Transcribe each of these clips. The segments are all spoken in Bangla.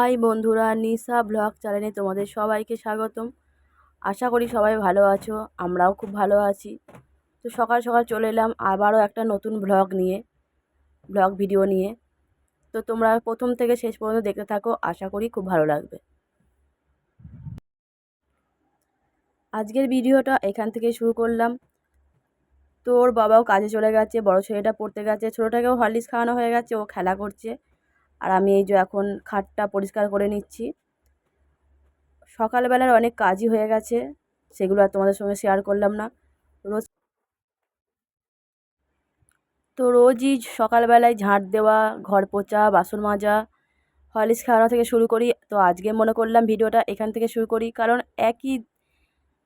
হাই বন্ধুরা, নিশা ব্লগ চ্যানেলে তোমাদের সবাইকে স্বাগতম। আশা করি সবাই ভালো আছো, আমরাও খুব ভালো আছি। তো সকাল সকাল চলে এলাম আবারও একটা নতুন ব্লগ ভিডিও নিয়ে। তো তোমরা প্রথম থেকে শেষ পর্যন্ত দেখতে থাকো, আশা করি খুব ভালো লাগবে। আজকের ভিডিওটা এখান থেকে শুরু করলাম। তো ওর বাবাও কাজে চলে গেছে, বড় ছেলেটা পড়তে গেছে, ছোটোটাকেও হরলিক্স খাওয়ানো হয়ে গেছে, ও খেলা করছে। আর আমি এই যে এখন খাটটা পরিষ্কার করে নিচ্ছি। সকালবেলার অনেক কাজই হয়ে গেছে, সেগুলো আর তোমাদের সঙ্গে শেয়ার করলাম না। রোজ রোজই সকালবেলায় ঝাঁট দেওয়া, ঘর পোছা, বাসন মাজা, হরলিক্স খাওয়ানো থেকে শুরু করি। তো আজকে মনে করলাম ভিডিওটা এখান থেকে শুরু করি, কারণ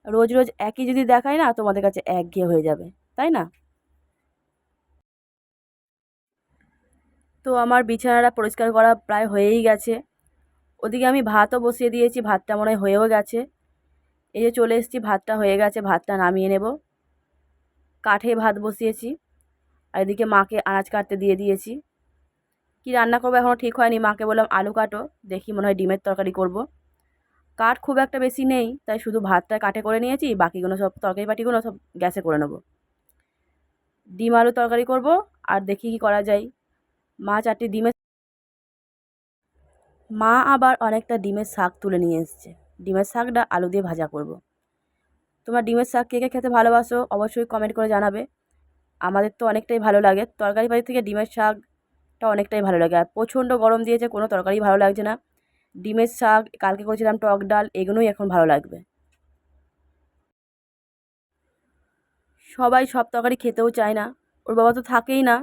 রোজ রোজ একই যদি দেখায় না, তোমাদের কাছে একঘেয়ে হয়ে যাবে, তাই না? তো আমার বিছানাটা পরিষ্কার করা প্রায় হয়েই গেছে। ওদিকে আমি ভাতও বসিয়ে দিয়েছি, ভাতটা মনে হয় হয়েও গেছে। এই যে চলে এসেছি, ভাতটা হয়ে গেছে, ভাতটা নামিয়ে নেব। কাঠে ভাত বসিয়েছি, আর এদিকে মাকে আনাজ কাটতে দিয়ে দিয়েছি। কি রান্না করবো এখনও ঠিক হয়নি, মাকে বললাম আলু কাটো, দেখি মনে হয় ডিমের তরকারি করব। কাঠ খুব একটা বেশি নেই, তাই শুধু ভাতটা কাঠে করে নিয়েছি, বাকিগুলো সব তরকারি পাটিগুলো সব গ্যাসে করে নেব। ডিম আলু তরকারি করব, আর দেখি কি করা যায়। মা মা আবার অনেকটা ডিমের শাক তুলে নিয়ে এসছে, ডিমের শাকটা আলু দিয়ে ভাজা করব। তোমরা ডিমের শাক কে কে খেতে ভালোবাসো অবশ্যই কমেন্ট করে জানাবে। আমাদের তো অনেকটাই ভালো লাগে, তরকারি পাতি থেকে ডিমের শাকটা অনেকটাই ভালো লাগে। আর প্রচণ্ড গরম দিয়েছে, কোনো তরকারি ভালো লাগছে না। ডিমের শাক, কালকে করেছিলাম টক ডাল, এগুলোই এখন ভালো লাগবে। সবাই সব তরকারি খেতেও চায় না, ওর বাবা তো থাকেই না,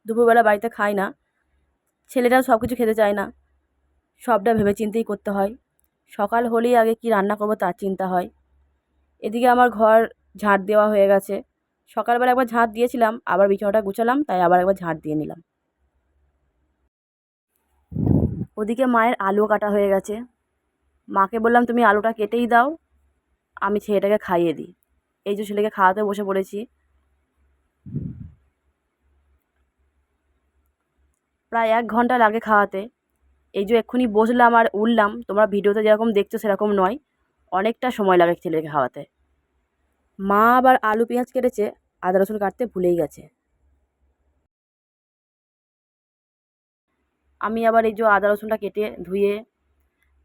দুপুরবেলা বাড়িতে খায় না। ছেলেটাও সব কিছু খেতে চায় না, সবটা ভেবে চিন্তেই করতে হয়। সকাল হলেই আগে কি রান্না করব তার চিন্তা হয়। এদিকে আমার ঘর ঝাঁট দেওয়া হয়ে গেছে। সকালবেলা একবার ঝাঁট দিয়েছিলাম, আবার বিছানাটা গুছালাম, তাই আবার একবার ঝাঁট দিয়ে নিলাম। ওদিকে মায়ের আলু কাটা হয়ে গেছে। মাকে বললাম তুমি আলুটা কেটেই দাও, আমি ছেলেটাকে খাইয়ে দিই। এই যে ছেলেকে খাওয়াতে বসে পড়েছি। প্রায় 1 ঘন্টা লাগে খাওয়াতে। এই যে এক্ষুনি বসলাম আর উঠলাম, তোমরা ভিডিওতে যেরকম দেখছো সেরকম নয়, অনেকটা সময় লাগে ছেলেকে খাওয়াতে। মা আবার আলু পেঁয়াজ কেটেছে, আদা রসুন কাটতে ভুলেই গেছে। আমি আবার এই যে আদা রসুনটা কেটে ধুয়ে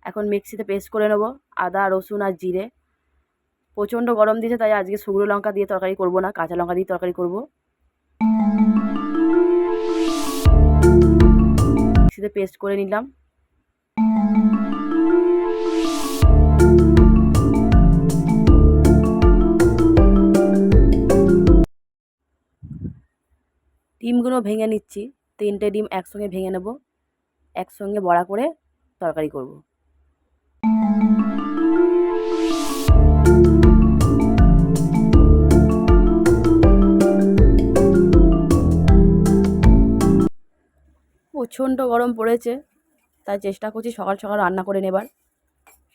এখন মিক্সিতে পেস্ট করে নেব, আদা রসুন আর জিরে। প্রচণ্ড গরম দিয়েছে, তাই আজকে শুকনো লঙ্কা দিয়ে তরকারি করব না, কাঁচা লঙ্কা দিয়ে তরকারি করব। মিক্সিতে পেস্ট করে নিলাম। ডিমগুলো ভেঙে নিচ্ছি, 3টে ডিম একসঙ্গে ভেঙে নেব, একসঙ্গে বড়া করে তরকারি করব। প্রচণ্ড গরম পড়েছে, তাই চেষ্টা করছি সকাল সকাল রান্না করে নেবার।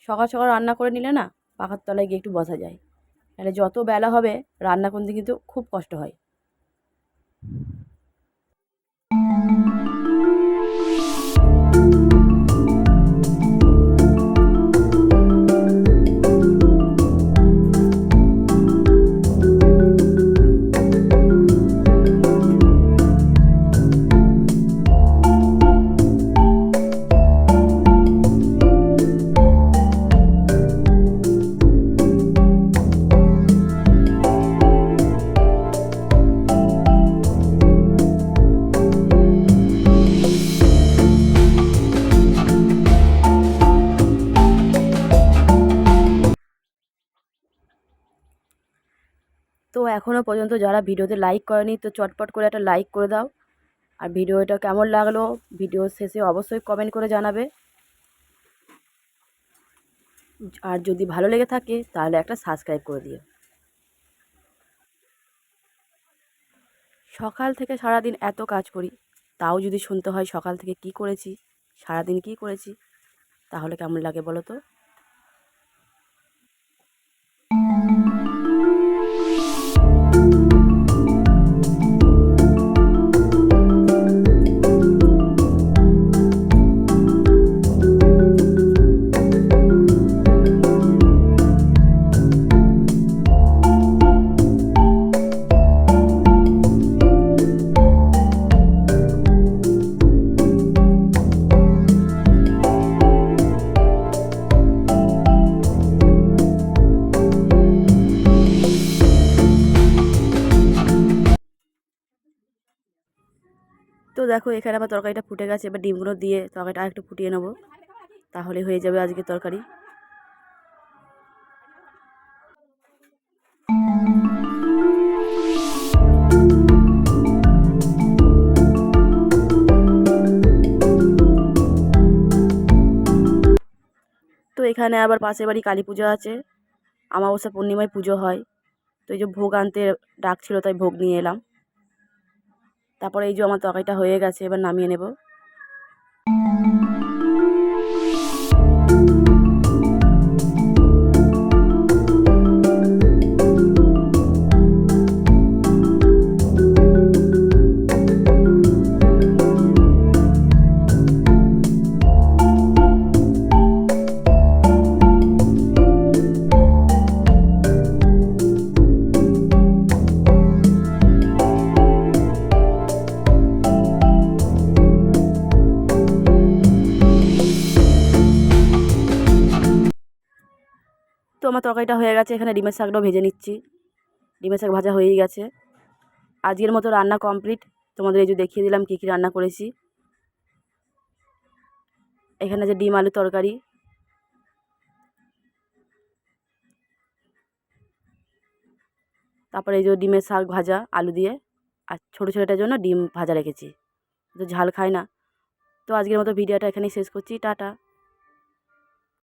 সকাল সকাল রান্না করে নিলে না, পাখার তলায় গিয়ে একটু বসা যায়, তাহলে যত বেলা হবে রান্না করতে কিন্তু খুব কষ্ট হয়। তো এখনও পর্যন্ত যারা ভিডিওতে লাইক করেনি, তো চটপট করে একটা লাইক করে দাও। আর ভিডিওটা কেমন লাগলো ভিডিওর শেষে অবশ্যই কমেন্ট করে জানাবে। আর যদি ভালো লেগে থাকে তাহলে একটা সাবস্ক্রাইব করে দিও। সকাল থেকে সারাদিন এত কাজ করি, তাও যদি শুনতে হয় সকাল থেকে কি করেছি, সারাদিন কি করেছি, তাহলে কেমন লাগে বলো তো? তো দেখো এখানে আমার তরকারিটা ফুটে গেছে, এবার ডিমগুলো দিয়ে তরকারিটা আরেকটু ফুটিয়ে নেবো, তাহলে হয়ে যাবে আজকে তরকারি। তো এখানে আবার পাশের বাড়ি কালী পুজো আছে, অমাবস্যা পূর্ণিমায় পুজো হয়। তো এই যে ভোগ আনতে ডাকছিল, তাই ভোগ নিয়ে এলাম। তারপরে এই যে আমার তরকারিটা হয়ে গেছে, এবার নামিয়ে নেব। তো আমার তরকারিটা হয়ে গেছে, এখানে ডিমের শাকটাও ভেজে নিচ্ছি। ডিমের শাক ভাজা হয়েই গেছে। আজকের মতো রান্না কমপ্লিট। তোমাদের এই যে দেখিয়ে দিলাম কী কী রান্না করেছি। এখানে যে ডিম আলু তরকারি, তারপরে এই যে ডিমের শাক ভাজা আলু দিয়ে, আর ছোটো ছোটোটার জন্য ডিম ভাজা রেখেছি, তো ঝাল খায় না। তো আজকের মতো ভিডিওটা এখানেই শেষ করছি, টাটা।